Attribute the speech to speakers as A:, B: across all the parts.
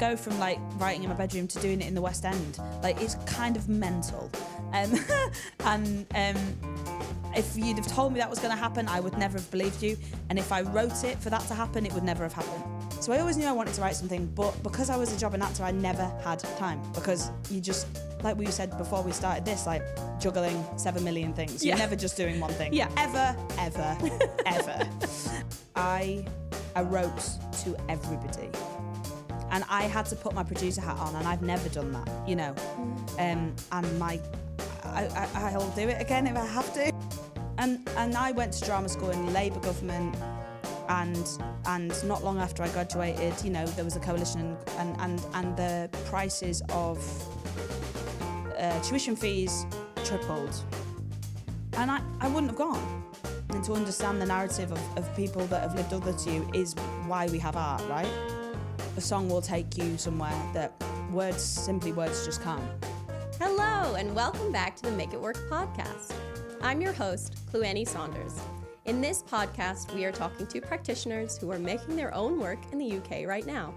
A: go from like writing in my bedroom to doing it in the West End, like it's kind of mental. If you'd have told me that was going to happen, I would never have believed you. And if I wrote it for that to happen, it would never have happened. So I always knew I wanted to write something, but because I was a jobbing actor, I never had time, because you just, like we said before we started this, like juggling 7 million things. You're never just doing one thing.
B: Yeah.
A: Ever. I wrote to everybody. And I had to put my producer hat on, and I've never done that, you know. And I'll do it again if I have to. And I went to drama school in the Labour government, and not long after I graduated, you know, there was a coalition, and the prices of tuition fees tripled. And I wouldn't have gone. And to understand the narrative of people that have lived other to you is why we have art, right? A song will take you somewhere that words just can't.
B: Hello, and welcome back to the Make It Work podcast. I'm your host, Cluanny Saunders. In this podcast, we are talking to practitioners who are making their own work in the UK right now.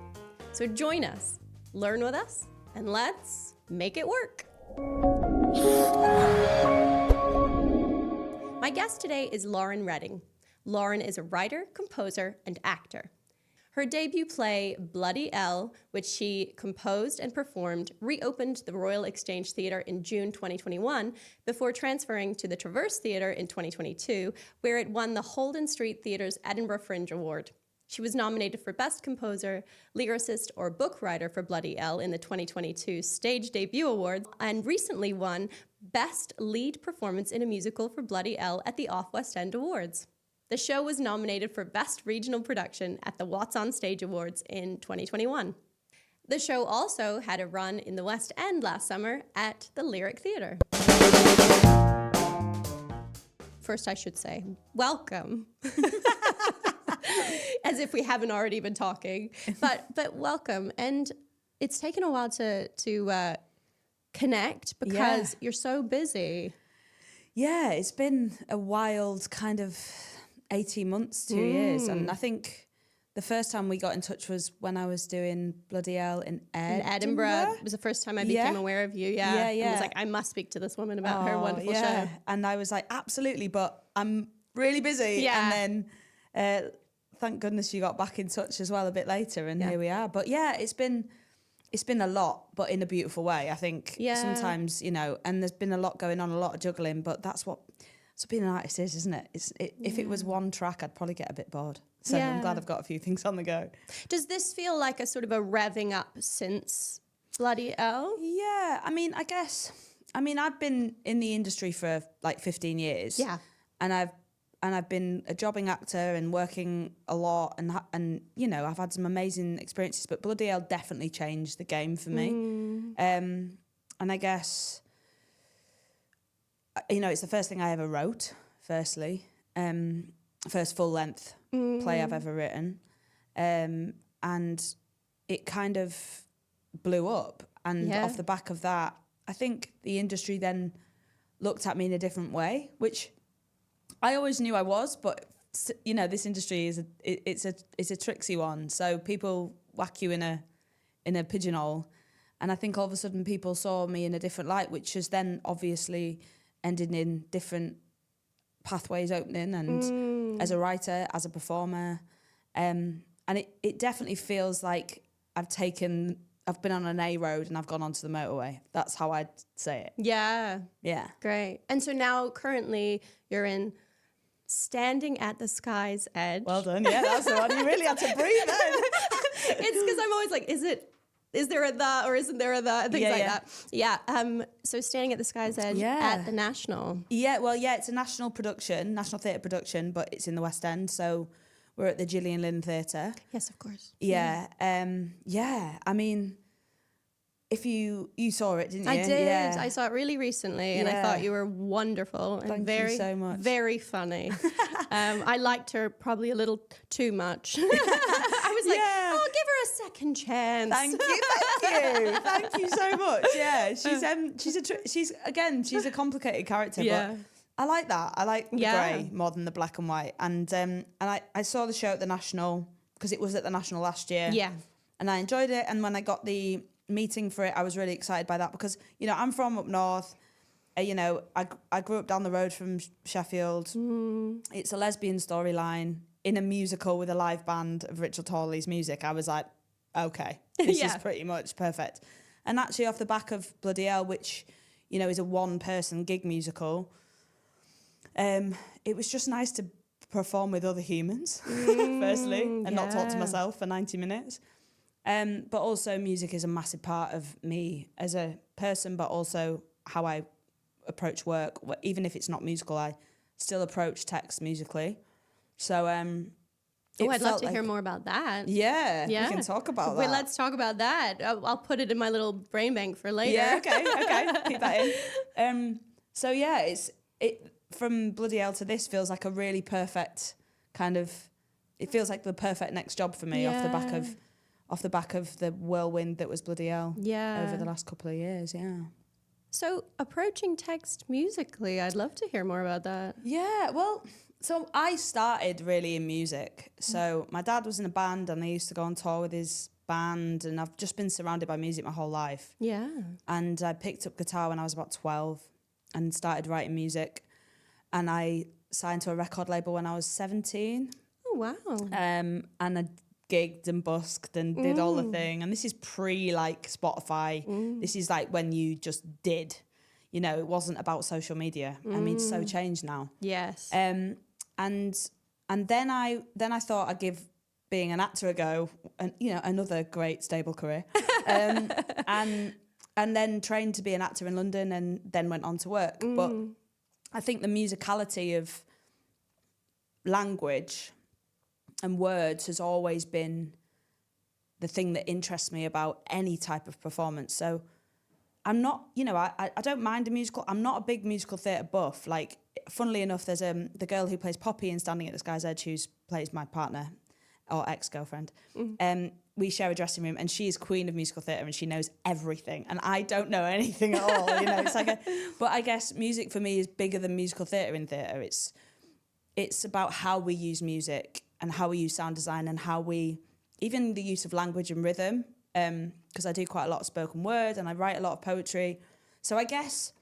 B: So join us, learn with us, and let's make it work. My guest today is Lauryn Redding. Lauryn is a writer, composer, and actor. Her debut play, Bloody Elle, which she composed and performed, reopened the Royal Exchange Theatre in June 2021 before transferring to the Traverse Theatre in 2022, where it won the Holden Street Theatre's Edinburgh Fringe Award. She was nominated for Best Composer, Lyricist, or Book Writer for Bloody Elle in the 2022 Stage Debut Awards, and recently won Best Lead Performance in a Musical for Bloody Elle at the Off West End Awards. The show was nominated for Best Regional Production at the What's on Stage Awards in 2021. The show also had a run in the West End last summer at the Lyric Theatre. First, I should say, welcome. As if we haven't already been talking, but welcome. And it's taken a while to connect because you're so busy. Yeah,
A: it's been a wild kind of 18 months, 2 years. And I think the first time we got in touch was when I was doing Bloody Elle in Edinburgh.
B: It was the first time I became aware of you. Yeah. And I was like, I must speak to this woman about her wonderful show.
A: And I was like, absolutely, but I'm really busy.
B: Yeah.
A: And then thank goodness you got back in touch as well a bit later, and here we are. But yeah, it's been a lot, but in a beautiful way, I think.
B: Yeah.
A: Sometimes, you know, and there's been a lot going on, a lot of juggling, but that's what being an artist is, isn't it? If it was one track, I'd probably get a bit bored. So I'm glad I've got a few things on the go.
B: Does this feel like a sort of a revving up since Bloody Elle?
A: Yeah, I mean, I've been in the industry for like 15 years.
B: Yeah.
A: And I've been a jobbing actor and working a lot, and you know, I've had some amazing experiences, but Bloody Elle definitely changed the game for me. And I guess, you know, it's the first thing I ever wrote, firstly. First full-length play I've ever written. And it kind of blew up. And off the back of that, I think the industry then looked at me in a different way, which I always knew I was, but you know, this industry is a tricksy one. So people whack you in a pigeonhole, and I think all of a sudden people saw me in a different light, which has then obviously ended in different pathways opening, and as a writer, as a performer, and it definitely feels like I've been on an A road and I've gone onto the motorway. That's how I'd say it.
B: Yeah.
A: Yeah.
B: Great. And so now currently you're in Standing at the Sky's Edge.
A: Well done. Yeah, that's the one. You really had to breathe then.
B: It's because I'm always like, is there a the or isn't there a the? And things like that. Yeah. So Standing at the Sky's Edge at the National.
A: Yeah, well, it's a national theatre production, but it's in the West End. So we're at the Gillian Lynne Theatre.
B: Yes, of course.
A: Yeah. I mean, if you saw it, didn't you?
B: I did.
A: Yeah.
B: I saw it really recently, and I thought you were wonderful and
A: Thank you so much.
B: Very funny. I liked her probably a little too much. I was like, oh, give her a second chance.
A: Thank you. Thank you so much. Yeah, she's a complicated character, but I like that. I like the grey more than the black and white. And I saw the show at the National because it was at the National last year.
B: Yeah.
A: and I enjoyed it. And when I got the meeting for it, I was really excited by that because, you know, I'm from up north. You know, I grew up down the road from Sheffield. It's a lesbian storyline in a musical with a live band of Richard Hawley's music. I was like, okay, this is pretty much perfect. And actually off the back of Bloody Elle, which, you know, is a one-person gig musical, it was just nice to perform with other humans, firstly, and not talk to myself for 90 minutes. But also music is a massive part of me as a person, but also how I approach work. Even if it's not musical, I still approach text musically. So
B: I'd love to hear more about that.
A: Yeah, we can talk about that.
B: Wait, let's talk about that. I'll put it in my little brain bank for later.
A: Yeah, okay, keep that in. So yeah, it from Bloody Elle to this feels like a really perfect kind of. It feels like the perfect next job for me off the back of the whirlwind that was Bloody Elle.
B: Yeah.
A: Over the last couple of years, yeah.
B: So approaching text musically, I'd love to hear more about that.
A: Yeah, well, so I started really in music. So my dad was in a band and I used to go on tour with his band, and I've just been surrounded by music my whole life.
B: Yeah.
A: And I picked up guitar when I was about 12 and started writing music. And I signed to a record label when I was 17.
B: Oh, wow.
A: And I gigged and busked and did all the thing. And this is like Spotify. This is like when you just did. You know, it wasn't about social media. I mean, it's so changed now.
B: Yes.
A: And then I thought I'd give being an actor a go, and you know, another great stable career. And then trained to be an actor in London, and then went on to work. But I think the musicality of language and words has always been the thing that interests me about any type of performance. So I'm not, you know, I don't mind a musical. I'm not a big musical theatre buff. Like, funnily enough, there's the girl who plays Poppy in Standing at the Sky's Edge, who plays my partner or ex-girlfriend. We share a dressing room, and she's queen of musical theatre, and she knows everything, and I don't know anything at all. You know, it's like but I guess music for me is bigger than musical theatre in theatre. It's about how we use music and how we use sound design and how we, even the use of language and rhythm, because I do quite a lot of spoken word and I write a lot of poetry. So I guess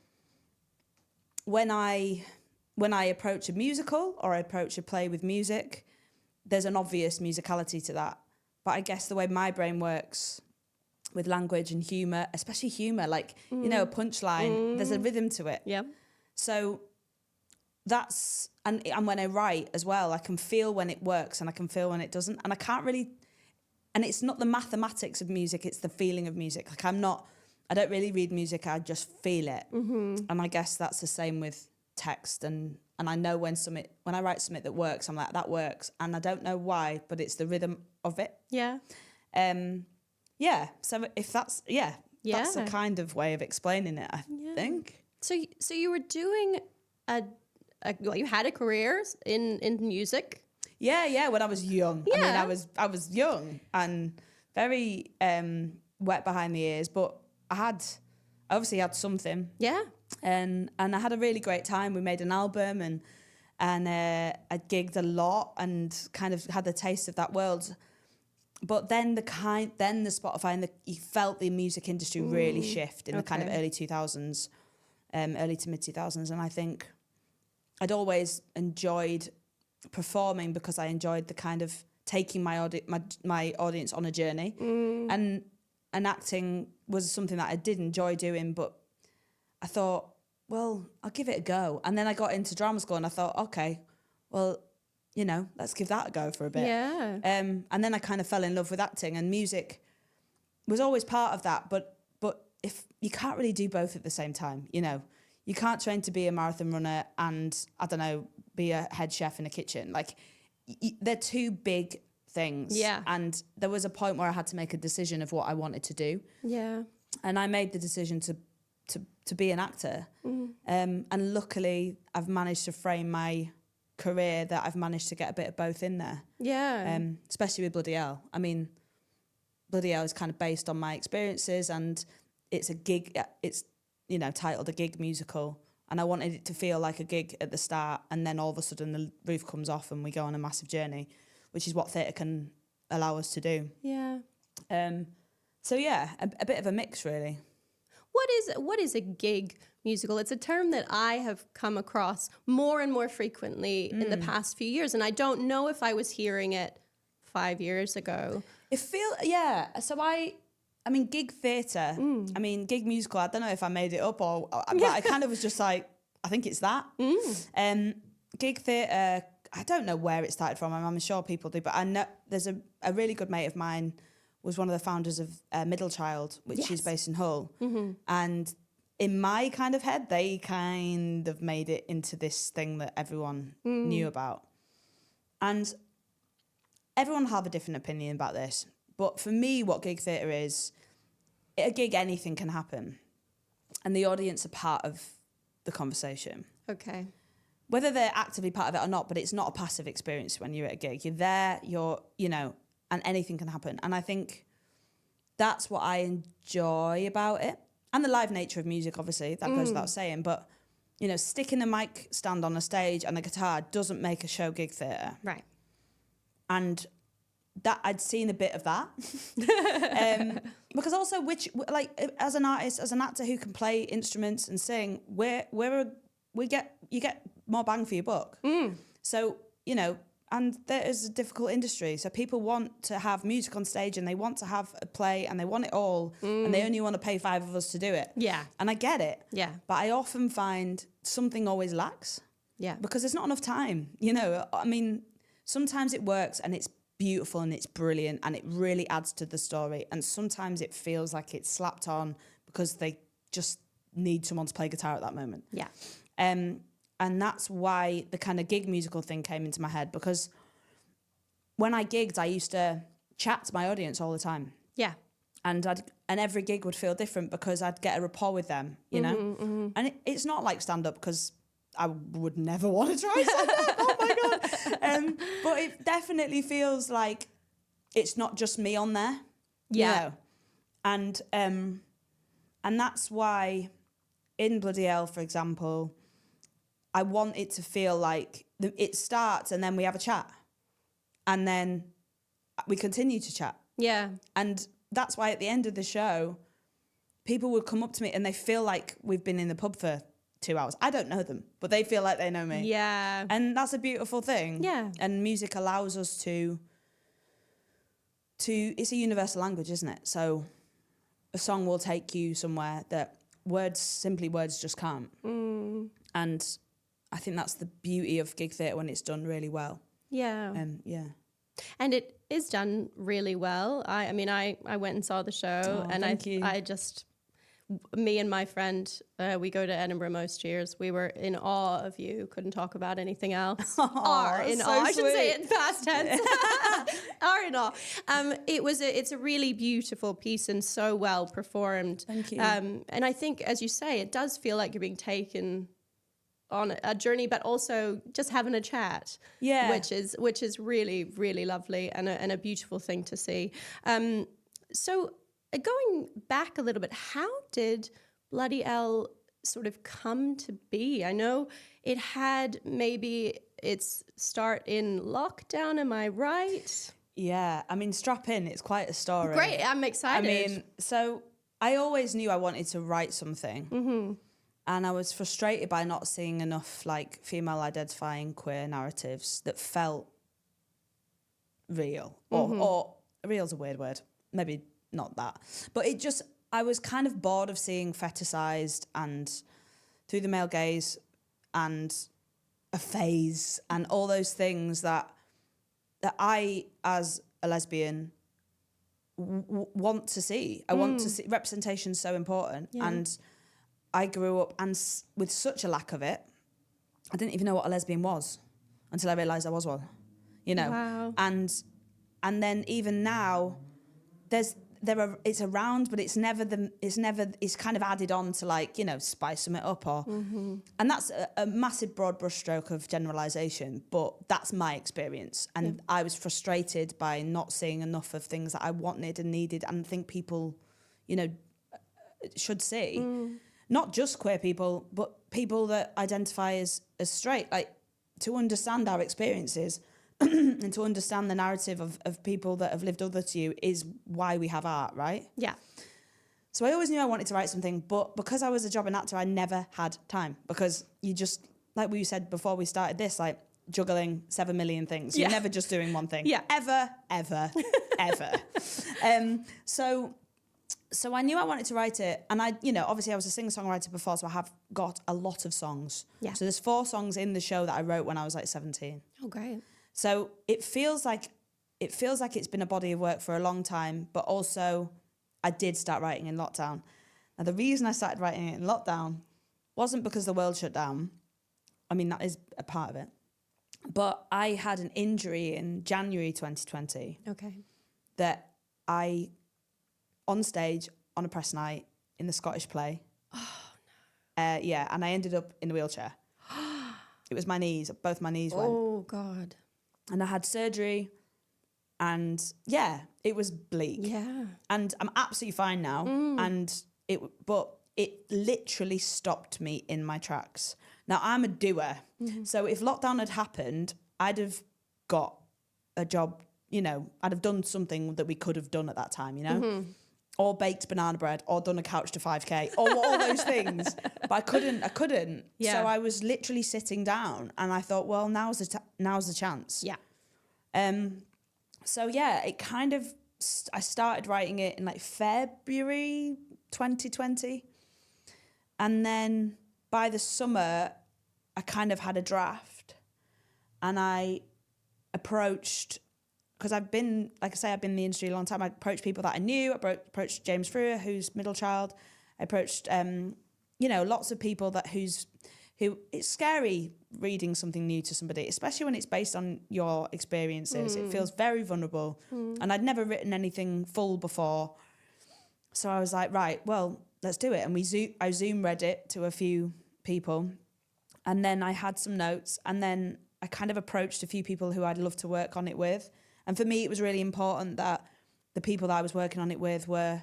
A: when I approach a musical or I approach a play with music, there's an obvious musicality to that. But I guess the way my brain works with language and humour, especially humour, like, you know, a punchline, there's a rhythm to it.
B: Yeah.
A: So that's, and when I write as well, I can feel when it works and I can feel when it doesn't. And I can't really, and it's not the mathematics of music, it's the feeling of music. Like I don't really read music, I just feel it. And I guess that's the same with text. And I know when I write something that works, I'm like, that works. And I don't know why, but it's the rhythm of it.
B: Yeah.
A: Yeah. So if that's, that's a kind of way of explaining it, I think.
B: So you were doing you had a career in music?
A: Yeah, when I was young.
B: Yeah.
A: I mean, I was young and very wet behind the ears, but I obviously had something.
B: Yeah.
A: And I had a really great time. We made an album and I gigged a lot and kind of had the taste of that world. But then the Spotify and you felt the music industry really shift in the kind of early 2000s, early to mid 2000s. And I think I'd always enjoyed performing because I enjoyed the kind of taking my audience on a journey. And acting was something that I did enjoy doing, but I thought, well, I'll give it a go. And then I got into drama school and I thought, okay, well, you know, let's give that a go for a bit.
B: Yeah.
A: And then I kind of fell in love with acting, and music was always part of that. But if you can't really do both at the same time, you know, you can't train to be a marathon runner and, I don't know, be a head chef in a kitchen. Like, they're two big things.
B: Yeah.
A: And there was a point where I had to make a decision of what I wanted to do.
B: Yeah.
A: And I made the decision to be an actor. And luckily, I've managed to frame my career that I've managed to get a bit of both in there.
B: Yeah.
A: Especially with Bloody Elle. I mean, Bloody Elle is kind of based on my experiences, and it's a gig. It's, you know, titled a gig musical, and I wanted it to feel like a gig at the start, and then all of a sudden the roof comes off and we go on a massive journey, which is what theatre can allow us to do.
B: Yeah.
A: So yeah, a bit of a mix really.
B: What is a gig musical? It's a term that I have come across more and more frequently in the past few years, and I don't know if I was hearing it 5 years ago.
A: So I mean, gig theatre. I mean, gig musical. I don't know if I made it up but I kind of was just like, I think it's that. Gig theatre. I don't know where it started from. I'm sure people do, but I know there's a really good mate of mine was one of the founders of Middle Child, which is based in Hull. And in my kind of head, they kind of made it into this thing that everyone knew about. And everyone have a different opinion about this. But for me, what gig theatre is, at a gig, anything can happen. And the audience are part of the conversation.
B: Okay.
A: Whether they're actively part of it or not, but it's not a passive experience when you're at a gig. You're there, and anything can happen. And I think that's what I enjoy about it. And the live nature of music, obviously, that goes without saying. But, sticking a mic stand on a stage and a guitar doesn't make a show gig theatre.
B: Right.
A: And that I'd seen a bit of that. Because also, as an artist, as an actor who can play instruments and sing, you get more bang for your buck. So, and there is a difficult industry. So people want to have music on stage and they want to have a play and they want it all and they only want to pay 5 of us to do it.
B: Yeah.
A: And I get it.
B: Yeah.
A: But I often find something always lacks.
B: Yeah.
A: Because there's not enough time. I mean, sometimes it works and it's beautiful and it's brilliant and it really adds to the story. And sometimes it feels like it's slapped on because they just need someone to play guitar at that moment.
B: Yeah.
A: And that's why the kind of gig musical thing came into my head, because when I gigged, I used to chat to my audience all the time.
B: Yeah.
A: And every gig would feel different because I'd get a rapport with them, And it's not like stand-up, because I would never want to try stand-up. Oh my God. But it definitely feels like it's not just me on there.
B: Yeah.
A: And that's why in Bloody Elle, for example, I want it to feel like it starts and then we have a chat and then we continue to chat.
B: Yeah.
A: And that's why at the end of the show, people would come up to me and they feel like we've been in the pub for 2 hours. I don't know them, but they feel like they know me.
B: Yeah.
A: And that's a beautiful thing.
B: Yeah.
A: And music allows us to it's a universal language, isn't it? So a song will take you somewhere that words just can't. And I think that's the beauty of gig theatre when it's done really well.
B: Yeah.
A: Yeah.
B: And it is done really well. I mean, I went and saw the show, and me and my friend, we go to Edinburgh most years. We were in awe of you. Couldn't talk about anything else. Are in awe. I shouldn't say it in past tense. Are in awe. It's a really beautiful piece and so well performed.
A: Thank you.
B: And I think, as you say, it does feel like you're being taken on a journey, but also just having a chat.
A: Yeah.
B: Which is really, really lovely and a beautiful thing to see. So going back a little bit, how did Bloody Elle sort of come to be? I know it had maybe its start in lockdown, am I right?
A: Yeah, I mean, strap in, it's quite a story.
B: Great, I'm excited.
A: I mean, so I always knew I wanted to write something. And I was frustrated by not seeing enough female identifying queer narratives that felt real. Or real's a weird word, maybe not that. But I was kind of bored of seeing fetishized and through the male gaze and a phase and all those things that I, as a lesbian, want to see. I want to see. Representation's so important. Yeah. And I grew up with such a lack of it. I didn't even know what a lesbian was until I realised I was one.
B: Wow.
A: And then even now, it's around, but it's kind of added on to spice them up and that's a massive broad brushstroke of generalisation, but that's my experience. And I was frustrated by not seeing enough of things that I wanted and needed and think people, should see. Not just queer people, but people that identify as straight, to understand our experiences and to understand the narrative of people that have lived other to you is why we have art, right?
B: Yeah.
A: So I always knew I wanted to write something, but because I was a jobbing actor, I never had time, because you just, like we said before we started this, like juggling 7 million things. You're never just doing one thing.
B: Yeah.
A: Ever. So I knew I wanted to write it, and I, obviously I was a singer-songwriter before, so I have got a lot of songs.
B: Yeah.
A: So there's 4 songs in the show that I wrote when I was like 17.
B: Oh, great.
A: So it feels like it's been a body of work for a long time, but also I did start writing in lockdown. Now, the reason I started writing it in lockdown wasn't because the world shut down. I mean, that is a part of it. But I had an injury in January 2020
B: Okay.
A: that I, on stage, on a press night in the Scottish play. Oh, no. And I ended up in a wheelchair. It was my knees, both my knees went.
B: Oh, God.
A: And I had surgery, and it was bleak.
B: Yeah.
A: And I'm absolutely fine now. But it literally stopped me in my tracks. Now, I'm a doer. Mm-hmm. So if lockdown had happened, I'd have got a job, I'd have done something that we could have done at that time,
B: Mm-hmm.
A: Or baked banana bread, or done a couch to 5K, or all those things. But I couldn't.
B: Yeah.
A: So I was literally sitting down, and I thought, well, now's the chance.
B: Yeah.
A: It kind of, I started writing it in like February 2020. And then by the summer, I kind of had a draft, and I approached, because I've been in the industry a long time. I approached people that I knew. I approached James Frewer, who's middle child. I approached, lots of people who it's scary reading something new to somebody, especially when it's based on your experiences. It feels very vulnerable. And I'd never written anything full before. So I was like, right, well, let's do it. And I Zoom read it to a few people. And then I had some notes. And then I kind of approached a few people who I'd love to work on it with. And for me, it was really important that the people that I was working on it with were,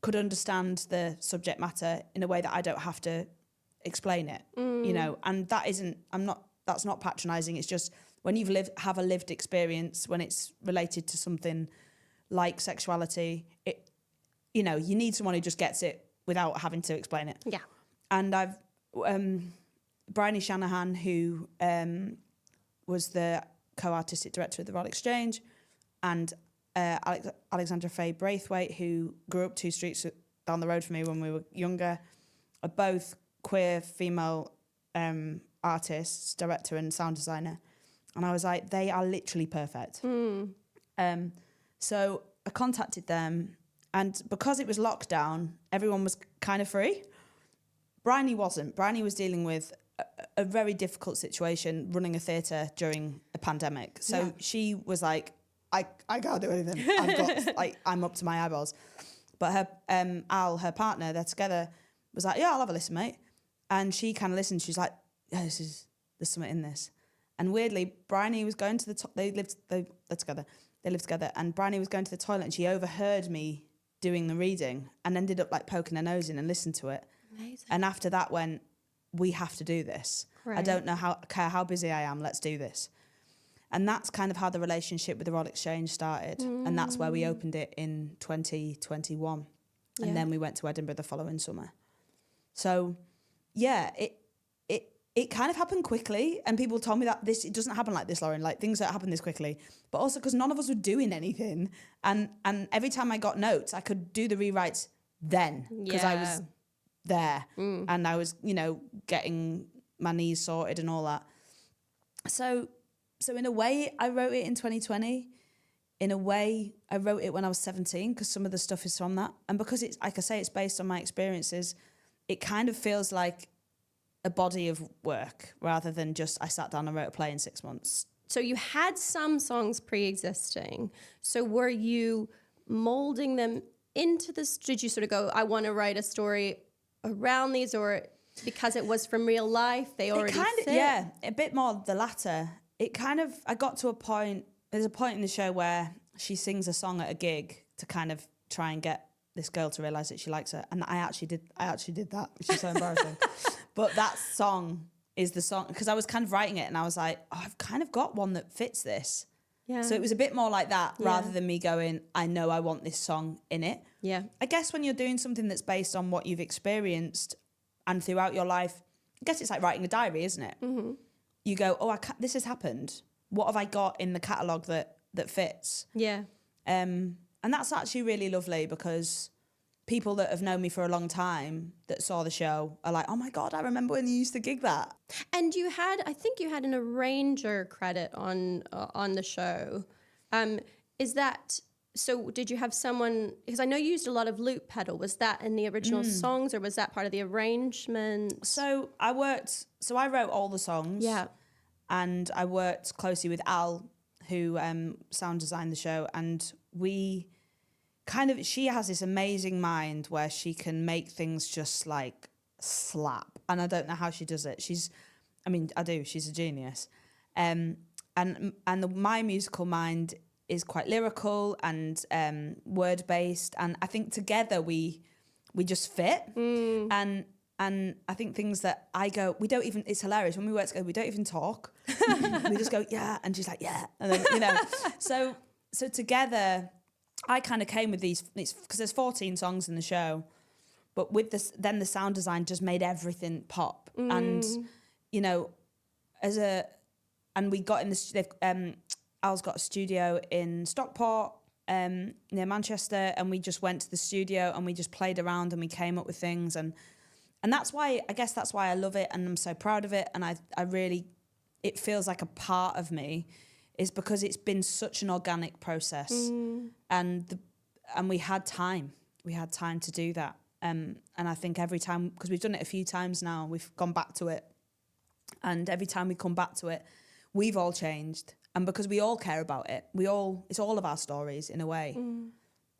A: could understand the subject matter in a way that I don't have to explain it, and that's not patronizing. It's just when have a lived experience, when it's related to something like sexuality, you need someone who just gets it without having to explain it.
B: Yeah.
A: And I've, Bryony Shanahan, who was the co-artistic director of the Royal Exchange, and Alexandra Faye Braithwaite, who grew up 2 streets down the road from me when we were younger, are both queer female artists, director and sound designer. And I was like, they are literally perfect. So I contacted them, and because it was lockdown, everyone was kind of free. Bryony wasn't. Bryony was dealing with a very difficult situation running a theatre during a pandemic. So she was like, I can't do anything. I'm up to my eyeballs. But her Al, her partner, they're together, was like, yeah, I'll have a listen, mate. And she kind of listened. She's like, yeah, there's something in this. And weirdly, Bryony was going to the they lived together. And Bryony was going to the toilet, and she overheard me doing the reading and ended up like poking her nose in and listened to it.
B: Amazing.
A: And after that went, we have to do this.
B: Right.
A: I don't care how busy I am. Let's do this. And that's kind of how the relationship with the Royal Exchange started. And that's where we opened it in 2021. And then we went to Edinburgh the following summer. So, it kind of happened quickly. And people told me that it doesn't happen like this, Lauren. Like, things don't happen this quickly. But also because none of us were doing anything. And every time I got notes, I could do the rewrites then. Because I was there. And I was, getting my knees sorted and all that. So in a way, I wrote it in 2020. In a way, I wrote it when I was 17 because some of the stuff is from that. And because it's, like I say, it's based on my experiences, it kind of feels like a body of work rather than just I sat down and wrote a play in 6 months.
B: So you had some songs pre-existing. So were you molding them into this? Did you sort of go, I want to write a story around these, or because it was from real life, they already fit?
A: Yeah, a bit more the latter. I got to a point, there's a point in the show where she sings a song at a gig to kind of try and get this girl to realise that she likes her. And I actually did that, which is so embarrassing. But that song is the song, because I was kind of writing it and I was like, oh, I've kind of got one that fits this.
B: Yeah.
A: So it was a bit more like that rather than me going, I know I want this song in it.
B: Yeah.
A: I guess when you're doing something that's based on what you've experienced and throughout your life, I guess it's like writing a diary, isn't it? Mm-hmm. You go, oh, this has happened. What have I got in the catalogue that fits?
B: Yeah.
A: And that's actually really lovely because people that have known me for a long time that saw the show are like, oh my God, I remember when you used to gig that.
B: And I think you had an arranger credit on the show. Is that, so did you have someone, because I know you used a lot of loop pedal. Was that in the original songs or was that part of the arrangement?
A: So I wrote all the songs.
B: Yeah.
A: And I worked closely with Al, who sound designed the show. And she has this amazing mind where she can make things just like slap. And I don't know how she does it. She's a genius. My musical mind is quite lyrical and word-based. And I think together we just fit. And I think things that I go, it's hilarious. When we work together, we don't even talk. We just go, yeah. And she's like, yeah. And then, so together, I kind of came with these, because there's 14 songs in the show, but with this, then the sound design just made everything pop. And, and we got in the, Al's got a studio in Stockport, near Manchester, and we just went to the studio and we just played around and we came up with things. And that's why I love it and I'm so proud of it. And I really, it feels like a part of me, is because it's been such an organic process. And we had time. We had time to do that. And I think every time, because we've done it a few times now, we've gone back to it. And every time we come back to it, we've all changed. And because we all care about it, it's all of our stories in a way.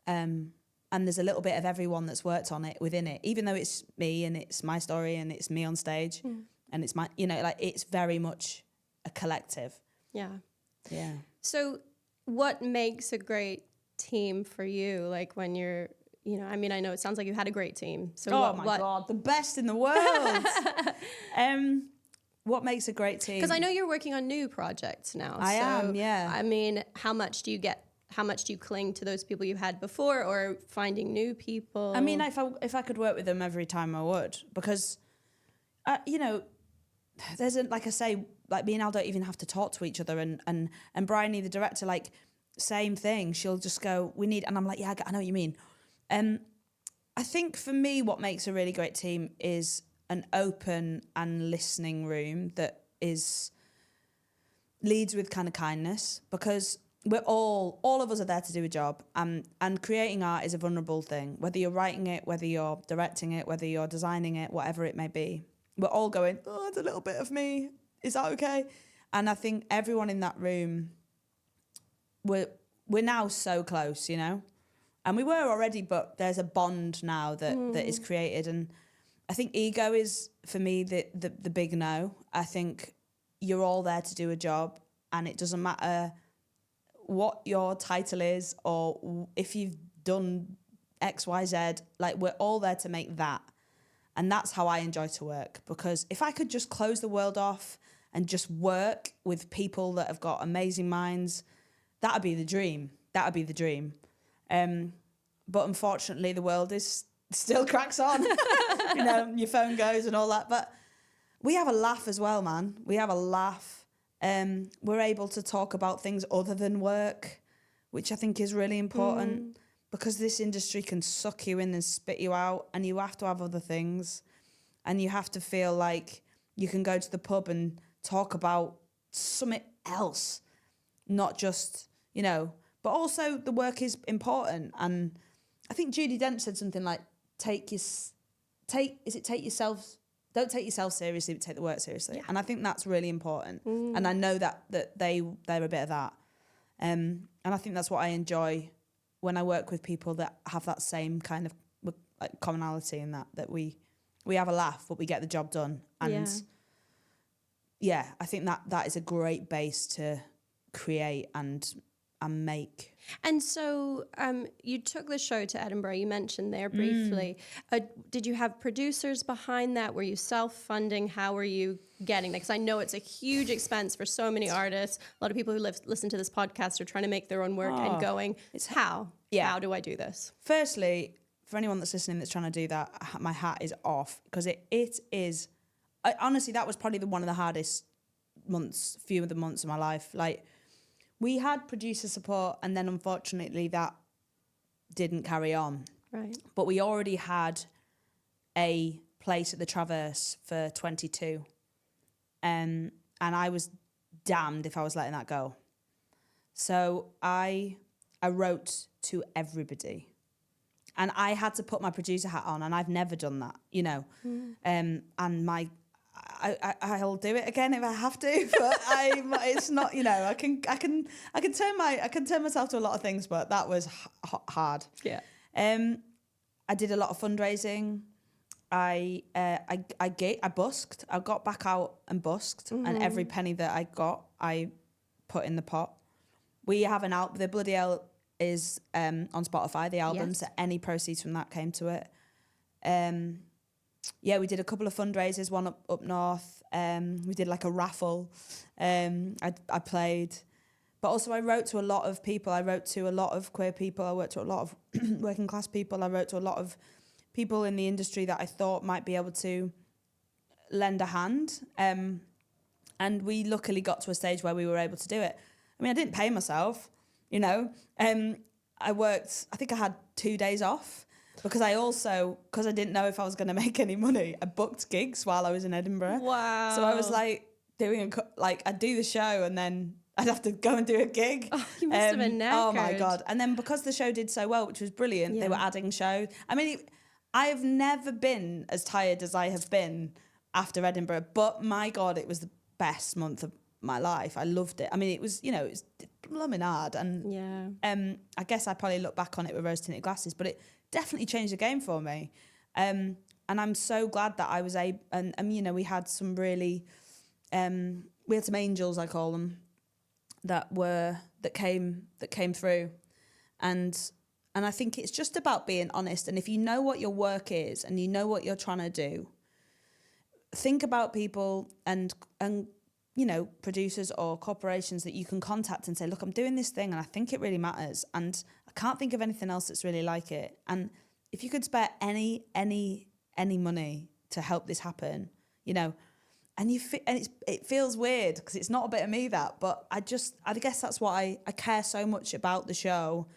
A: And there's a little bit of everyone that's worked on it within it, even though it's me and it's my story and it's me on stage and it's my, it's very much a collective.
B: Yeah.
A: Yeah.
B: So what makes a great team for you? Like when you're, I know it sounds like you had a great team. So
A: God, the best in the world. What makes a great team?
B: Because I know you're working on new projects now.
A: I am, yeah.
B: I mean, how much do you cling to those people you had before or finding new people?
A: I mean, if I could work with them every time, I would. Because, there's like I say, like me and Al don't even have to talk to each other. And Bryony, the director, like, same thing. She'll just go, and I'm like, yeah, I know what you mean. I think for me, what makes a really great team is an open and listening room that leads with kind of kindness, because we're all of us are there to do a job, and creating art is a vulnerable thing, whether you're writing it, whether you're directing it, whether you're designing it, whatever it may be. We're all going, oh, it's a little bit of me, is that okay? And I think everyone in that room, we're now so close, and we were already, but there's a bond now that is created. And I think ego is, for me, the big no. I think you're all there to do a job, and it doesn't matter what your title is or if you've done X, Y, Z. Like, we're all there to make that. And that's how I enjoy to work, because if I could just close the world off and just work with people that have got amazing minds, that'd be the dream. But unfortunately, the world still cracks on. Your phone goes and all that. But we have a laugh as well, man. We have a laugh. We're able to talk about things other than work, which I think is really important, because this industry can suck you in and spit you out, and you have to have other things, and you have to feel like you can go to the pub and talk about something else, not just, but also the work is important. And I think Judi Dench said something like, don't take yourself seriously, but take the work seriously. Yeah. And I think that's really important. And I know that they're a bit of that. And I think that's what I enjoy when I work with people that have that same kind of like commonality, in that we have a laugh, but we get the job done. And I think that is a great base to create and and make.
B: And so you took the show to Edinburgh, you mentioned there briefly. Did you have producers behind that? Were you self-funding? How were you getting that? Because I know it's a huge expense for so many artists. A lot of people who listen to this podcast are trying to make their own work and going, how? Yeah. How do I do this?
A: Firstly, for anyone that's listening that's trying to do that, my hat is off, because it is... honestly, that was probably one of the hardest few of the months of my life. Like, we had producer support, and then unfortunately that didn't carry on.
B: Right.
A: But we already had a place at the Traverse for 22. And I was damned if I was letting that go. So I wrote to everybody. And I had to put my producer hat on, and I've never done that, you know. And I'll do it again if I have to, but it's not, you know, I can turn myself to a lot of things, but that was hard.
B: Yeah.
A: I did a lot of fundraising. I busked. I got back out and busked, and every penny that I got, I put in the pot. We have an album. The Bloody Elle is on Spotify. The album,
B: Yes.
A: so any proceeds from that came to it. Yeah, we did a couple of fundraisers, one up north. We did like a raffle. I played. But also I wrote to a lot of people. I wrote to a lot of queer people. I wrote to a lot of working class people. I wrote to a lot of people in the industry that I thought might be able to lend a hand. And we luckily got to a stage where we were able to do it. I mean, I didn't pay myself, you know. I worked, I think I had 2 days off. Because I didn't know if I was going to make any money, I booked gigs while I was in Edinburgh.
B: Wow.
A: So I was like I'd do the show and then I'd have to go and do a gig.
B: Oh, you must have been knackered.
A: Oh my God. And then because the show did so well, which was brilliant, they were adding shows. I mean, I have never been as tired as I have been after Edinburgh, but my God, it was the best month of my life. I loved it. I mean, it was, you know, it's blooming hard. And I guess I probably look back on it with rose-tinted glasses, but it definitely changed the game for me. And I'm so glad that I was able, and you know, we had some really, we had some angels, I call them, that came through. And I think it's just about being honest. And if you know what your work is and you know what you're trying to do, think about people and you know, producers or corporations that you can contact and say, look, I'm doing this thing and I think it really matters. And I can't think of anything else that's really like it. And if you could spare any money to help this happen, you know, and it feels weird because it's not a bit of me but I guess that's why I care so much about the show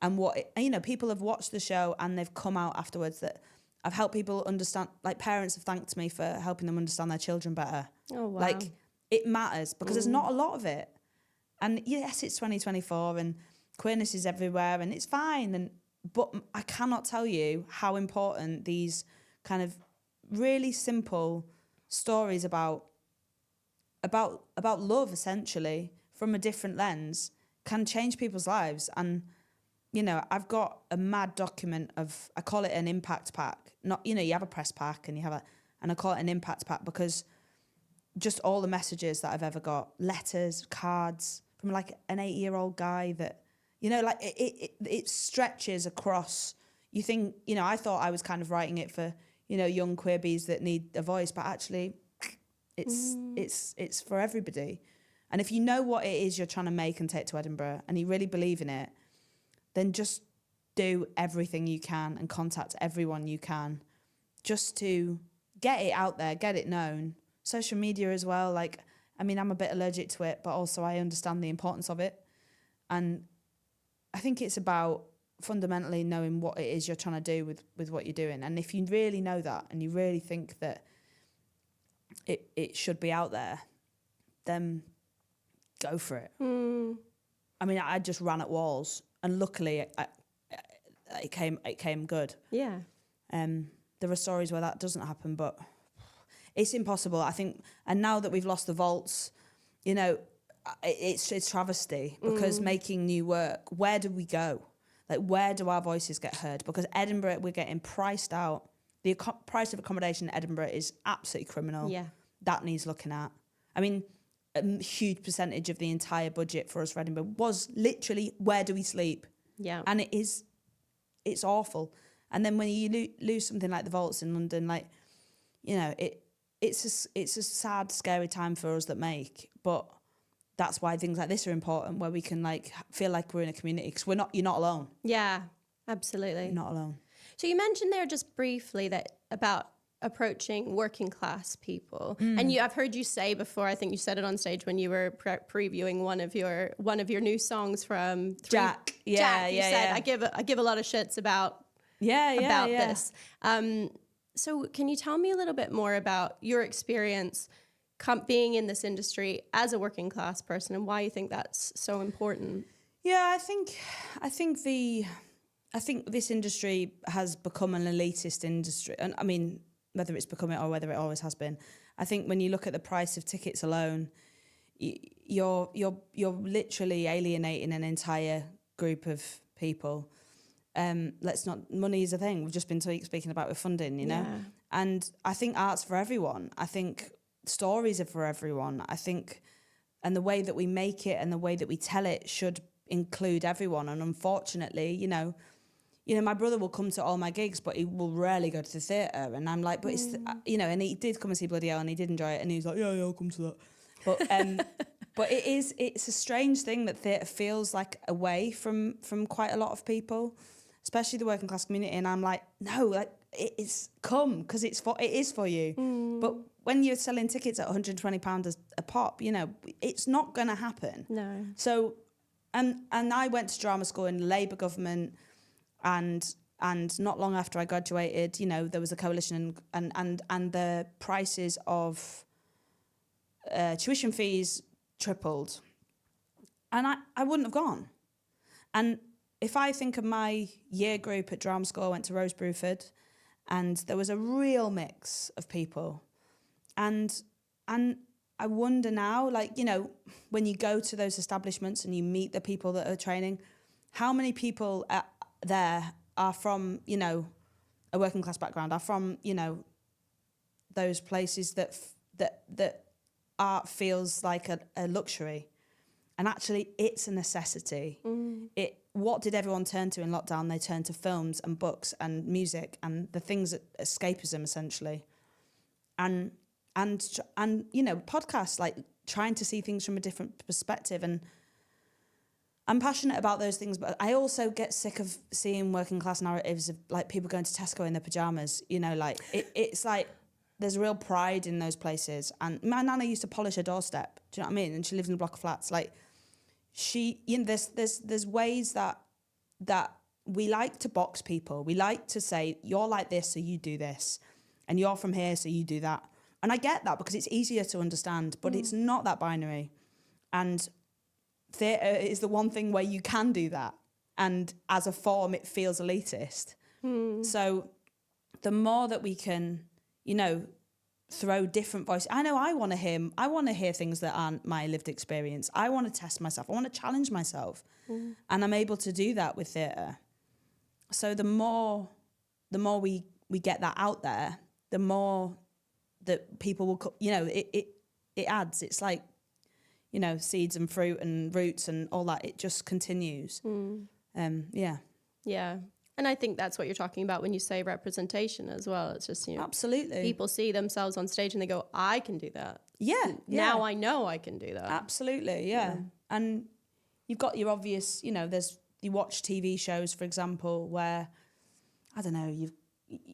A: and you know, people have watched the show and they've come out afterwards that I've helped people understand, like parents have thanked me for helping them understand their children better.
B: Oh, wow.
A: Like, it matters because there's not a lot of it. And yes, it's 2024 and queerness is everywhere and it's fine. But I cannot tell you how important these kind of really simple stories about love, essentially, from a different lens can change people's lives. And, you know, I've got a mad document of, I call it an impact pack. Not, you know, you have a press pack and and I call it an impact pack because just all the messages that I've ever got, letters, cards from like an 8-year-old guy that, you know, like it stretches across. You think, you know, I thought I was kind of writing it for, you know, young queer bees that need a voice, but actually it's for everybody. And if you know what it is you're trying to make and take to Edinburgh and you really believe in it, then just do everything you can and contact everyone you can just to get it out there, get it known. Social media as well, like, I mean, I'm a bit allergic to it, but also I understand the importance of it. And I think it's about fundamentally knowing what it is you're trying to do with what you're doing. And if you really know that and you really think that it should be out there, then go for it. I mean, I just ran at walls and luckily it came good.
B: Yeah.
A: There are stories where that doesn't happen, but it's impossible, I think. And now that we've lost the vaults, you know, it's travesty because making new work, where do we go? Like, where do our voices get heard? Because Edinburgh, we're getting priced out. The price of accommodation in Edinburgh is absolutely criminal.
B: Yeah.
A: That needs looking at. I mean, a huge percentage of the entire budget for us for Edinburgh was literally, where do we sleep?
B: Yeah.
A: And it's awful. And then when you lose something like the Vaults in London, like, you know, it's a sad, scary time for us that make, but that's why things like this are important, where we can like feel like we're in a community, because you're not alone.
B: Yeah, absolutely.
A: You're not alone.
B: So you mentioned there just briefly that about approaching working class people, and I've heard you say before, I think you said it on stage when you were previewing one of your new songs from
A: Jack. Yeah,
B: Jack, you
A: yeah,
B: said,
A: yeah.
B: I give a lot of shits about
A: Yeah.
B: this. So can you tell me a little bit more about your experience being in this industry as a working class person, and why you think that's so important?
A: Yeah, I think this industry has become an elitist industry, and I mean, whether it's become it or whether it always has been. I think when you look at the price of tickets alone, you're literally alienating an entire group of people. Money is a thing. We've just been speaking about with funding, you know?
B: Yeah.
A: And I think art's for everyone. I think stories are for everyone. I think, and the way that we make it and the way that we tell it should include everyone. And unfortunately, you know, my brother will come to all my gigs, but he will rarely go to the theatre. And I'm like, but it's, you know, and he did come and see Bloody Elle and he did enjoy it. And he was like, yeah, I'll come to that. But but it's a strange thing that theatre feels like away from quite a lot of people, especially the working class community. And I'm like, no, like it's come, because it is for you. But when you're selling tickets at £120 a pop, you know, it's not going to happen.
B: No.
A: So, and I went to drama school in the Labour government. And not long after I graduated, you know, there was a coalition, and the prices of tuition fees tripled. And I wouldn't have gone. And if I think of my year group at drama school, I went to Rose Bruford, and there was a real mix of people. And I wonder now, like, you know, when you go to those establishments and you meet the people that are training, how many people there are from, you know, a working class background, are from, you know, those places that art feels like a luxury, and actually it's a necessity. What did everyone turn to in lockdown? They turned to films and books and music and the things that escapism, essentially, and you know, podcasts, like trying to see things from a different perspective. And I'm passionate about those things, but I also get sick of seeing working class narratives of like people going to Tesco in their pajamas. You know, like it's like there's real pride in those places. And my nana used to polish her doorstep. Do you know what I mean? And she lives in a block of flats. Like you know, there's ways that we like to box people. We like to say, you're like this, so you do this, and you're from here, so you do that. And I get that because it's easier to understand, but it's not that binary. And theatre is the one thing where you can do that, and as a form it feels elitist. So the more that we can, you know, throw different voices. I know I want to hear things that aren't my lived experience. I want to test myself. I want to challenge myself. And I'm able to do that with theatre. So the more we get that out there, the more that people will, you know, it adds. It's like, you know, seeds and fruit and roots and all that. It just continues. Yeah.
B: Yeah. And I think that's what you're talking about when you say representation as well. It's just, you know,
A: absolutely,
B: people see themselves on stage and they go, I can do that.
A: Yeah.
B: Now I know I can do that.
A: Absolutely. Yeah. And you've got your obvious, you know, you watch TV shows, for example, where, I don't know,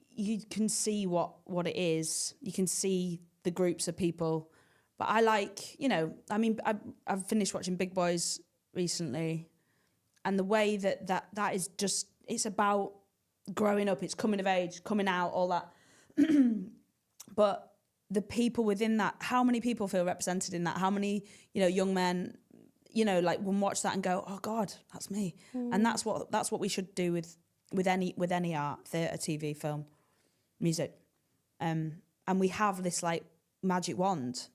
A: you can see what it is. You can see the groups of people. But I like, you know, I mean, I've finished watching Big Boys recently, and the way that is just, it's about growing up, it's coming of age, coming out, all that. But the people within that, how many people feel represented in that? How many, you know, young men, you know, like will watch that and go, oh God, that's me. And that's what we should do with any art, theatre, TV, film, music. And we have this like magic wand.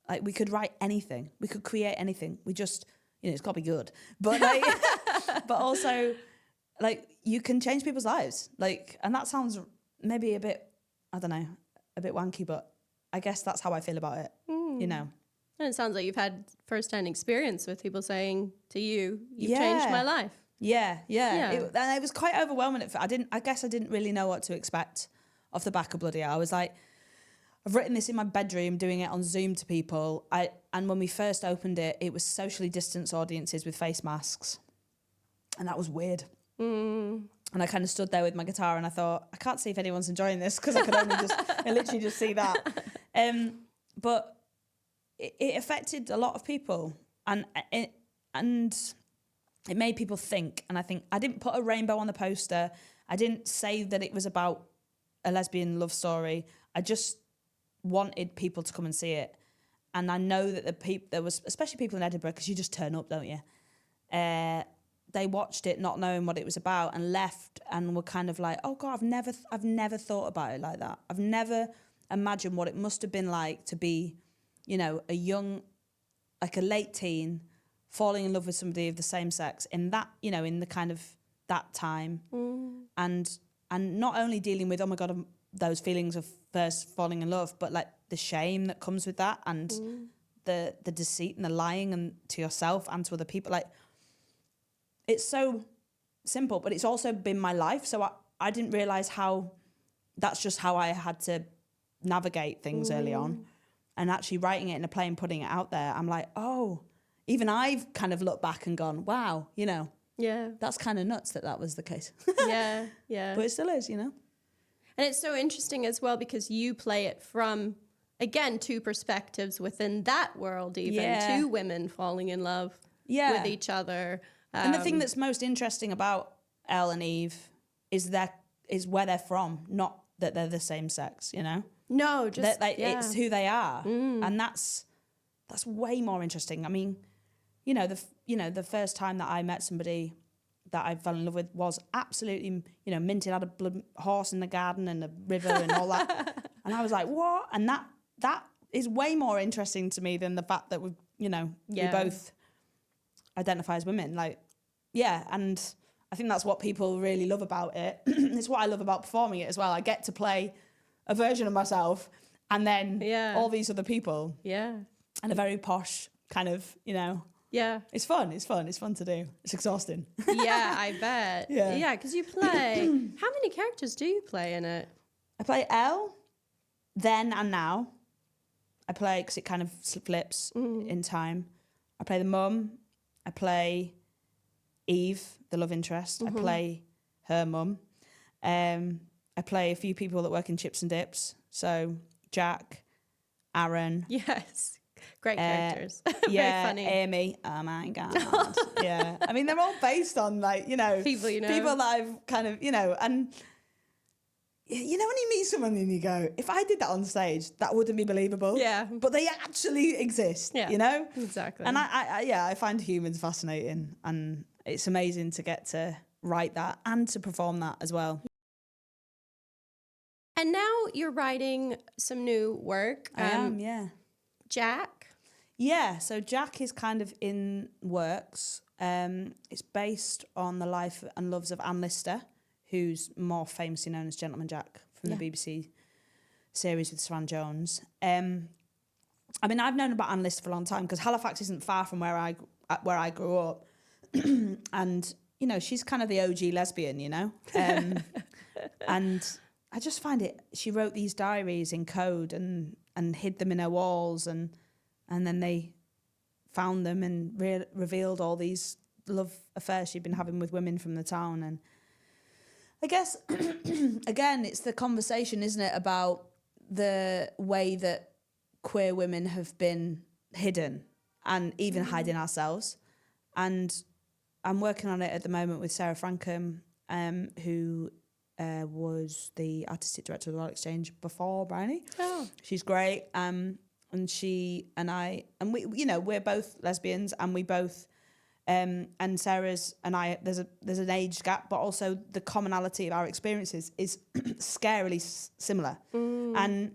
A: Like we could write anything, we could create anything. We just, you know, it's got to be good. But like, but also, like, you can change people's lives. Like, and that sounds maybe a bit, I don't know, a bit wanky, but I guess that's how I feel about it. You know.
B: And it sounds like you've had first-hand experience with people saying to you, "You've changed my life."
A: Yeah. And it was quite overwhelming. I guess I didn't really know what to expect off the back of Bloody Elle. I was like, I've written this in my bedroom, doing it on Zoom to people. And when we first opened it, it was socially distanced audiences with face masks. And that was weird. And I kind of stood there with my guitar and I thought, I can't see if anyone's enjoying this because I could only I literally just see that. But it affected a lot of people, and it made people think. And I think I didn't put a rainbow on the poster. I didn't say that it was about a lesbian love story. I just wanted people to come and see it. And I know that there was, especially people in Edinburgh, because you just turn up, don't you? They watched it not knowing what it was about and left and were kind of like, oh God, I've never thought about it like that. I've never imagined what it must have been like to be, a young, like a late teen, falling in love with somebody of the same sex in that, in the kind of that time. And not only dealing with, oh my God, those feelings of first falling in love, but like the shame that comes with that and the deceit and the lying and to yourself and to other people. Like, it's so simple, but it's also been my life. So I didn't realise how that's just how I had to navigate things early on. And actually writing it in a play and putting it out there, I'm like, oh, even I've kind of looked back and gone, wow,
B: Yeah.
A: that's kind of nuts that was the case.
B: Yeah.
A: But it still is,
B: And it's so interesting as well because you play it from, again, two perspectives within that world even, two women falling in love with each other.
A: And the thing that's most interesting about Elle and Eve is where they're from, not that they're the same sex,
B: No, just
A: it's who they are, and that's way more interesting. I mean, the first time that I met somebody that I fell in love with was absolutely, minted out a blood horse in the garden and a river and all that, and I was like, what? And that is way more interesting to me than the fact that we both identify as women. Like, and I think that's what people really love about it. It's what I love about performing it as well. I get to play a version of myself and then all these other people. Yeah. And a very posh kind of, Yeah. It's fun to do. It's exhausting.
B: Yeah, I bet. Yeah, because you play... How many characters do you play in it?
A: I play Elle, then and now. I play, because it kind of flips in time. I play the mum. I play Eve, the love interest. I play her mum. I play a few people that work in chips and dips. So Jack, Aaron.
B: Yes. Great characters.
A: Very
B: funny.
A: Amy. Oh my God. Yeah. I mean, they're all based on
B: people
A: people that I've kind of, and when you meet someone and you go, if I did that on stage, that wouldn't be believable.
B: Yeah.
A: But they actually exist,
B: Exactly.
A: And I find humans fascinating, and it's amazing to get to write that and to perform that as well.
B: And now you're writing some new work.
A: I am, yeah.
B: Jack?
A: Yeah, so Jack is kind of in works. It's based on the life and loves of Anne Lister, who's more famously known as Gentleman Jack from the BBC series with Swan Jones. I mean, I've known about Anne Lister for a long time because Halifax isn't far from where I grew up. And, she's kind of the OG lesbian, and I just find it, she wrote these diaries in code and hid them in her walls, and then they found them and revealed all these love affairs she'd been having with women from the town. And I guess, again, it's the conversation, isn't it, about the way that queer women have been hidden and even hiding ourselves. And I'm working on it at the moment with Sarah Frankham, who was the artistic director of the Royal Exchange before Bryony. Oh. She's great. And she and I, and we, we're both lesbians, and we both, and Sarah's and I, there's an age gap, but also the commonality of our experiences is scarily similar. And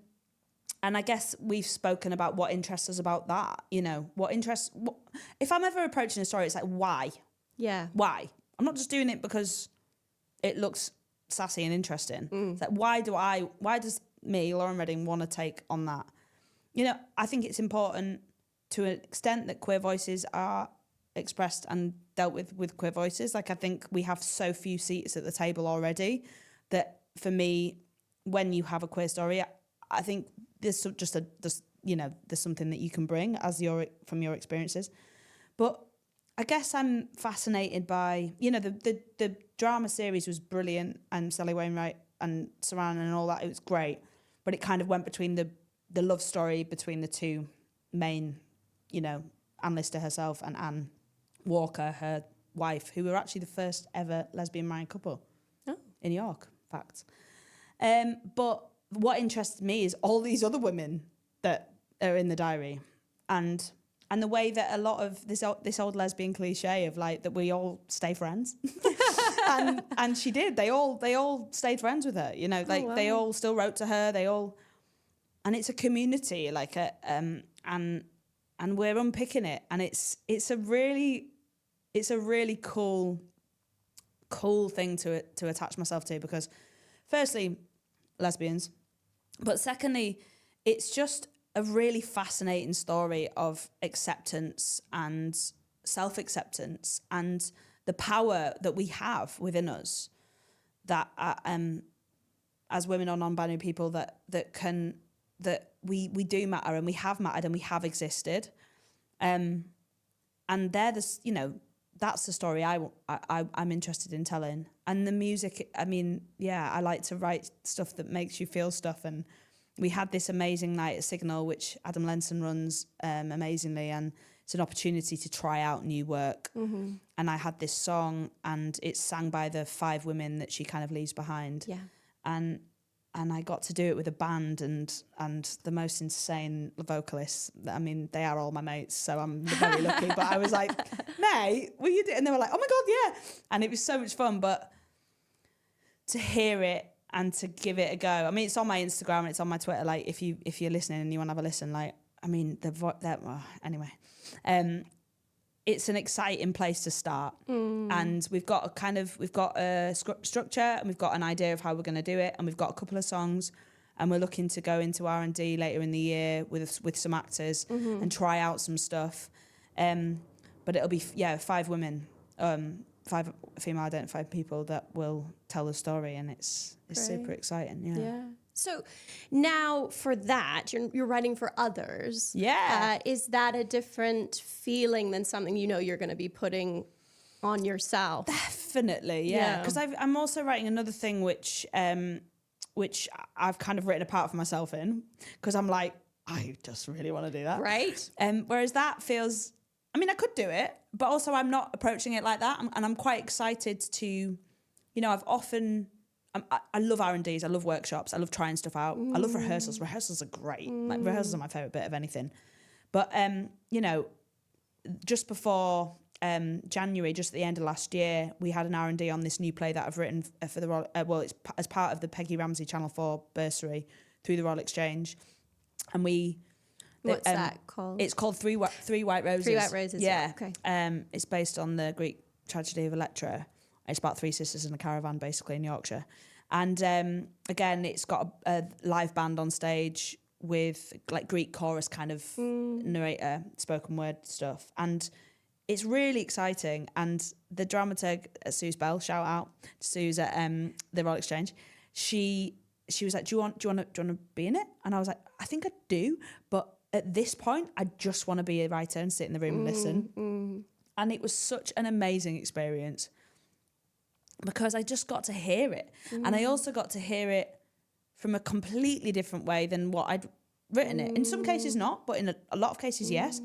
A: I guess we've spoken about what interests us about that, if I'm ever approaching a story, it's like, why? Yeah. Why? I'm not just doing it because it looks sassy and interesting. It's like, why does me, Lauryn Redding, want to take on that? I think it's important to an extent that queer voices are expressed and dealt with queer voices. Like, I think we have so few seats at the table already that for me, when you have a queer story, I think there's there's something that you can bring from your experiences. But I guess I'm fascinated by, the drama series was brilliant, and Sally Wainwright and Saran and all that, it was great. But it kind of went between the love story between the two main, Anne Lister herself and Anne Walker, her wife, who were actually the first ever lesbian married couple in York, fact. But what interested me is all these other women that are in the diary, and the way that a lot of this old lesbian cliche of like that we all stay friends, and she did. They all stayed friends with her. They all still wrote to her. And it's a community, like and we're unpicking it, and it's a really cool thing to attach myself to, because firstly, lesbians, but secondly, it's just a really fascinating story of acceptance and self-acceptance and the power that we have within us, that as women or non-binary people, that we do matter, and we have mattered, and we have existed, and that's the story I'm interested in telling. And the music, I mean, I like to write stuff that makes you feel stuff. And we had this amazing night at Signal, which Adam Lenson runs amazingly, and it's an opportunity to try out new work. Mm-hmm. And I had this song, and it's sang by the 5 women that she kind of leaves behind. Yeah. And I got to do it with a band and the most insane vocalists. I mean, they are all my mates, so I'm very lucky. But I was like, mate, will you do it? And they were like, oh my God, yeah. And it was so much fun. But to hear it and to give it a go. I mean, it's on my Instagram and it's on my Twitter. Like, if you're listening and you want to have a listen, like, I mean, anyway. It's an exciting place to start. And we've got a structure, and we've got an idea of how we're going to do it, and we've got a couple of songs, and we're looking to go into R&D later in the year with some actors and try out some stuff. But it'll be 5 women, 5 female identified people that will tell the story, and it's super exciting. Yeah.
B: So now for that, you're writing for others. Yeah. Is that a different feeling than something you're going to be putting on yourself?
A: Definitely, yeah. Because I'm also writing another thing which I've kind of written a part for myself in, because I'm like, I just really want to do that.
B: Right.
A: Whereas that feels, I mean, I could do it, but also I'm not approaching it like that. And I'm quite excited to, I love R&Ds, I love workshops, I love trying stuff out. I love rehearsals. Rehearsals are great. Like, rehearsals are my favourite bit of anything. But, just before January, just at the end of last year, we had an R&D on this new play that I've written for the Royal, it's as part of the Peggy Ramsey Channel 4 bursary through the Royal Exchange. And
B: what's that called?
A: It's called Three White Roses.
B: 3 White Roses, yeah. Okay.
A: It's based on the Greek tragedy of Electra. It's about 3 sisters in a caravan, basically, in Yorkshire. And again, it's got a live band on stage with like Greek chorus kind of narrator, spoken word stuff. And it's really exciting. And the dramaturg, Suze Bell, shout out to Suze at the Royal Exchange. She was like, do you want to be in it? And I was like, I think I do. But at this point, I just want to be a writer and sit in the room and listen. And it was such an amazing experience, because I just got to hear it. And I also got to hear it from a completely different way than what I'd written it. In some cases not, but in a lot of cases, yes.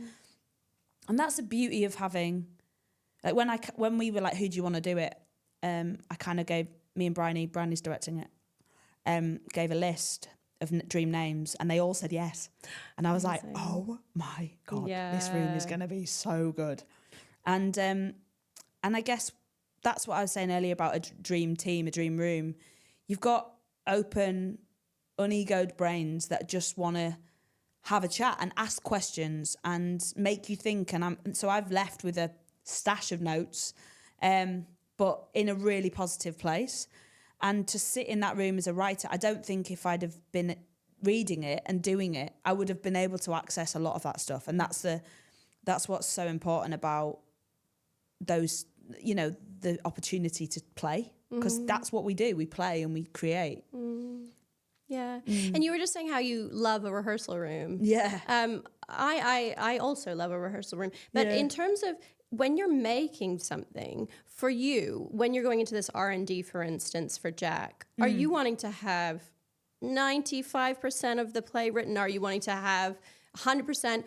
A: And that's the beauty of having, like, when we were like, who do you want to do it? I kind of gave, me and Bryony's directing it, gave a list of dream names, and they all said yes. And I was like, oh my God, this room is going to be so good. And I guess that's what I was saying earlier about a dream team, a dream room. You've got open, unegoed brains that just want to have a chat and ask questions and make you think. And so I've left with a stash of notes, but in a really positive place. And to sit in that room as a writer, I don't think if I'd have been reading it and doing it, I would have been able to access a lot of that stuff. And that's what's so important about those, you know, the opportunity to play, because that's what we do. We play and we create.
B: Yeah. And you were just saying how you love a rehearsal room.
A: Yeah.
B: I also love a rehearsal room. But in terms of when you're making something, for you, when you're going into this R&D, for instance, for Jack, are you wanting to have 95% of the play written? Are you wanting to have 100%?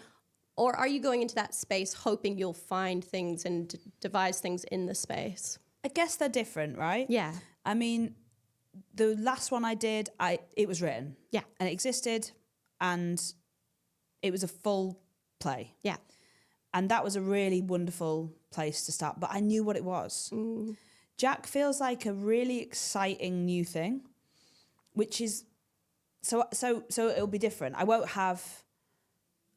B: Or are you going into that space hoping you'll find things and devise things in the space?
A: I guess they're different, right?
B: Yeah.
A: I mean, the last one I did, it was written.
B: Yeah.
A: And it existed, and it was a full play.
B: Yeah.
A: And that was a really wonderful place to start. But I knew what it was. Jack feels like a really exciting new thing, which is so it'll be different. I won't have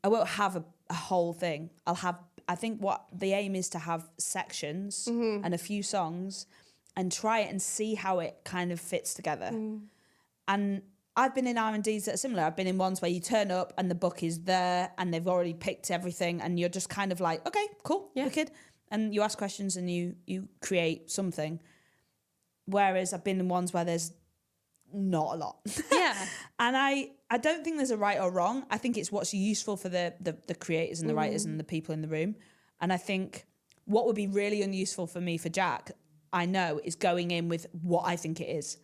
A: a whole thing. I think what the aim is to have sections and a few songs and try it and see how it kind of fits together. And I've been in R&Ds that are similar. I've been in ones where you turn up and the book is there and they've already picked everything and you're just kind of like, okay, cool, wicked. And you ask questions and you create something. Whereas I've been in ones where there's not a lot.
B: Yeah.
A: And I don't think there's a right or wrong. I think it's what's useful for the creators and the writers and the people in the room. And I think what would be really unuseful for me, for Jack, I know, is going in with what I think it is.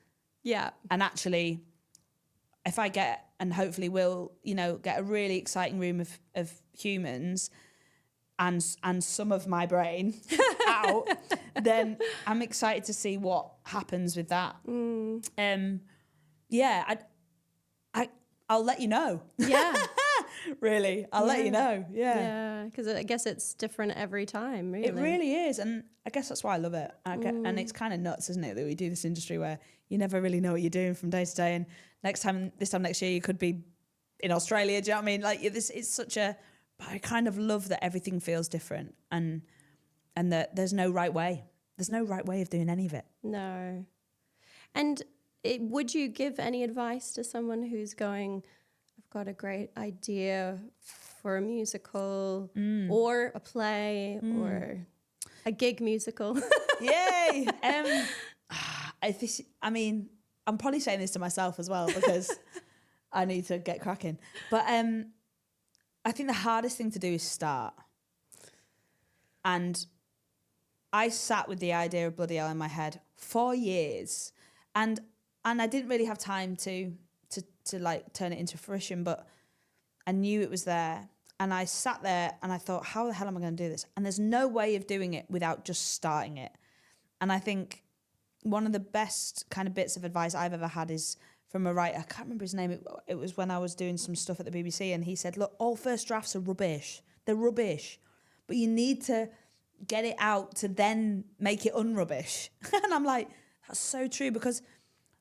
B: Yeah.
A: And actually, if I get, and hopefully will, you know, get a really exciting room of humans and some of my brain out, then I'm excited to see what happens with that. Yeah, I'll let you know.
B: Yeah.
A: Really, I'll let you know.
B: Yeah, because I guess it's different every time, really.
A: It really is, and I guess that's why I love it. And it's kind of nuts, isn't it, that we do this industry where you never really know what you're doing from day to day, and this time next year you could be in Australia. Do you know what I mean? Like it's such a. But I kind of love that everything feels different, and that there's no right way. There's no right way of doing any of it.
B: No. And would you give any advice to someone who's going, I've got a great idea for a musical or a play or a gig musical?
A: Yay! I mean, I'm probably saying this to myself as well because I need to get cracking. But I think the hardest thing to do is start. And I sat with the idea of Bloody Elle in my head for years, and I didn't really have time to like turn it into fruition, but I knew it was there. And I sat there and I thought, how the hell am I going to do this? And there's no way of doing it without just starting it. And I think one of the best kind of bits of advice I've ever had is from a writer. I can't remember his name. It was when I was doing some stuff at the BBC, and he said, look, all first drafts are rubbish. They're rubbish. But you need to get it out to then make it unrubbish. And I'm like, that's so true, because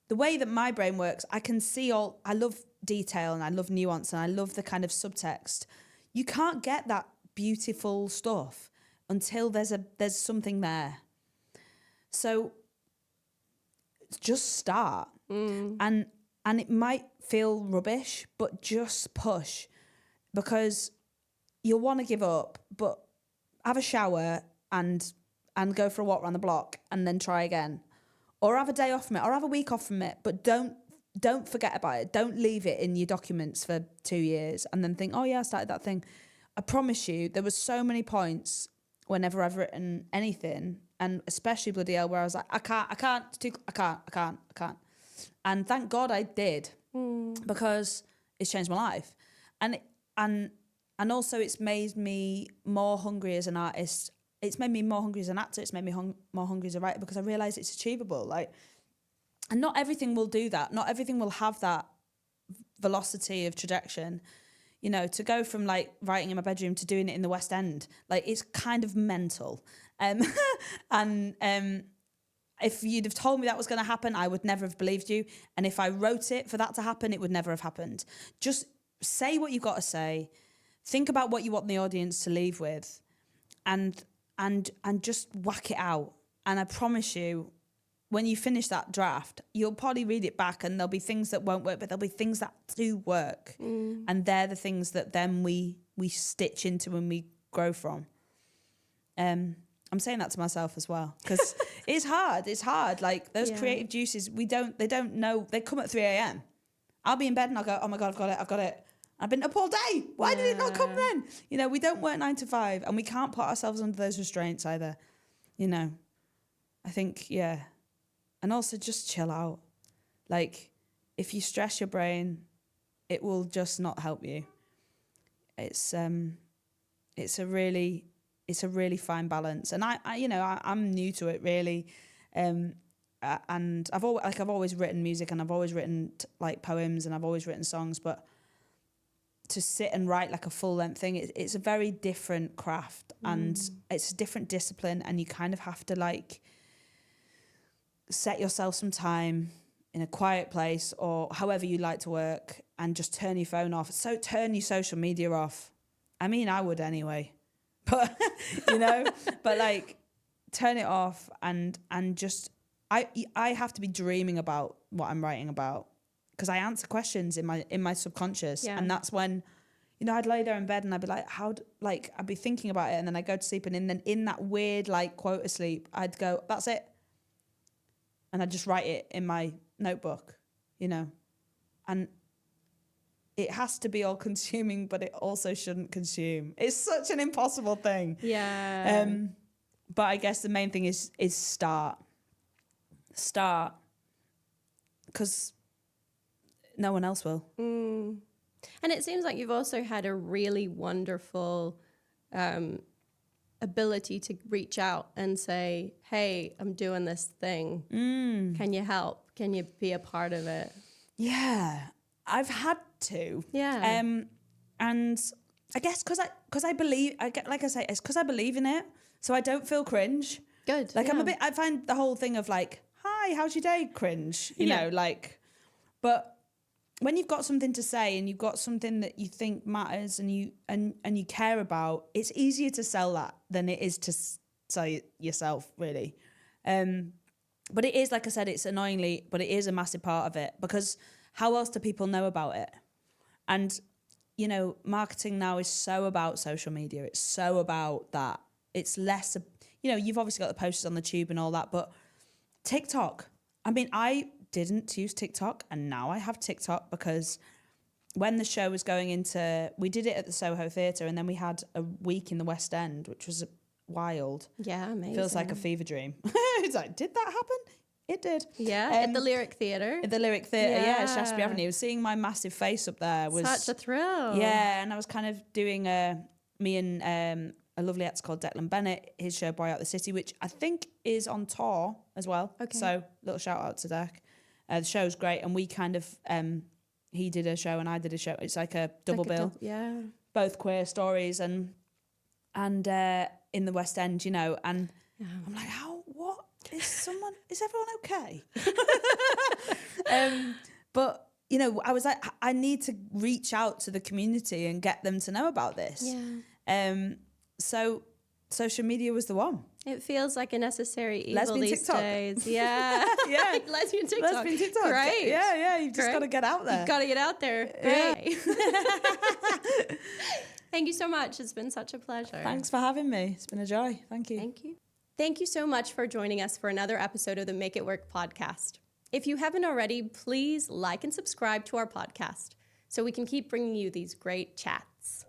A: the way that my brain works, I can see I love detail and I love nuance and I love the kind of subtext. You can't get that beautiful stuff until there's something there. So just start. And it might feel rubbish, but just push, because you'll want to give up, but have a shower and go for a walk around the block and then try again. Or have a day off from it, or have a week off from it, but don't forget about it. Don't leave it in your documents for 2 years and then think, oh yeah, I started that thing. I promise you, there was so many points whenever I've written anything, and especially Bloody Elle, where I was like, I can't. And thank God I did, because it's changed my life. And also it's made me more hungry as an artist. It's made me more hungry as an actor. It's made me more hungry as a writer, because I realise it's achievable. Like, and not everything will do that. Not everything will have that velocity of trajectory. You know, to go from like writing in my bedroom to doing it in the West End, like it's kind of mental. If you'd have told me that was going to happen, I would never have believed you. And if I wrote it for that to happen, it would never have happened. Just say what you've got to say. Think about what you want the audience to leave with, and just whack it out. And I promise you, when you finish that draft, you'll probably read it back and there'll be things that won't work, but there'll be things that do work. And they're the things that then we stitch into and we grow from. I'm saying that to myself as well, because it's hard. Like those creative juices, they don't know, they come at 3 a.m. I'll be in bed and I'll go, oh my God, I've got it. I've been up all day. Why did it not come then? You know, we don't work 9 to 5 and we can't put ourselves under those restraints either. You know, I think, yeah. And also just chill out. Like if you stress your brain, it will just not help you. It's a really fine balance. And I'm new to it really. And I've always written music and I've always written like poems and I've always written songs, but to sit and write like a full length thing, it's a very different craft and it's a different discipline, and you kind of have to like set yourself some time in a quiet place or however you like to work and just turn your phone off. So turn your social media off. I mean, I would anyway, but but like turn it off and just, I have to be dreaming about what I'm writing about, because I answer questions in my subconscious, and that's when, I'd lay there in bed and I'd be like, I'd be thinking about it, and then I go to sleep, and then in that weird like quote of sleep, I'd go, that's it, and I'd just write it in my notebook, and it has to be all consuming, but it also shouldn't consume. It's such an impossible thing.
B: Yeah.
A: But I guess the main thing is start, because no one else will.
B: And it seems like you've also had a really wonderful ability to reach out and say, hey, I'm doing this thing. Can you help? Can you be a part of it?
A: Yeah, I've had to.
B: Yeah.
A: And I guess because I believe, like I say, it's because I believe in it, so I don't feel cringe.
B: Good.
A: Like I find the whole thing of like, hi, how's your day? Cringe, you know, like, but when you've got something to say and you've got something that you think matters and you care about, it's easier to sell that than it is to sell yourself, really. But it is, like I said, it's annoyingly, but it is a massive part of it, because how else do people know about it? And, marketing now is so about social media. It's so about that. It's less, you've obviously got the posters on the tube and all that, but TikTok. I mean, I didn't use TikTok, and now I have TikTok because when the show was going into, we did it at the Soho Theatre, and then we had a week in the West End, which was wild.
B: Yeah, amazing.
A: Feels like a fever dream. It's like, did that happen? It did.
B: Yeah, at the Lyric Theatre.
A: At the Lyric Theatre, yeah, Shaftesbury Avenue. Seeing my massive face up there was
B: such a thrill.
A: Yeah, and I was kind of doing me and a lovely actor called Declan Bennett, his show Boy Out the City, which I think is on tour as well. Okay. So little shout out to Deck. The show's great, and we kind of he did a show and I did a show. It's like a double bill.
B: Yeah.
A: Both queer stories and in the West End, and I'm like, what? Is everyone okay? But I was like, I need to reach out to the community and get them to know about this.
B: Yeah.
A: So social media was the one.
B: It feels like a necessary evil
A: Lesbian
B: these
A: TikTok.
B: days. Yeah.
A: Yeah.
B: Like lesbian TikTok.
A: Lesbian TikTok.
B: Great.
A: Yeah. You've just got to get out there.
B: You've got to get out there. Great. Yeah. Thank you so much. It's been such a pleasure.
A: Thanks for having me. It's been a joy. Thank you.
B: Thank you. Thank you so much for joining us for another episode of the Make It Work podcast. If you haven't already, please like and subscribe to our podcast so we can keep bringing you these great chats.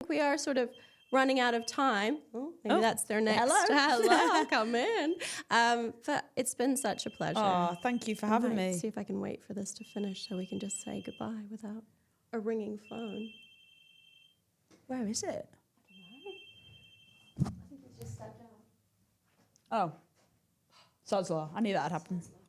B: We are sort of running out of time. Oh, maybe that's their next. Hello, come in. But it's been such a pleasure.
A: Oh, thank you for having me.
B: See if I can wait for this to finish so we can just say goodbye without a ringing phone.
A: Where is it?
B: I don't know. I think it's just stepped out.
A: Oh, sod's law. I knew that had happened.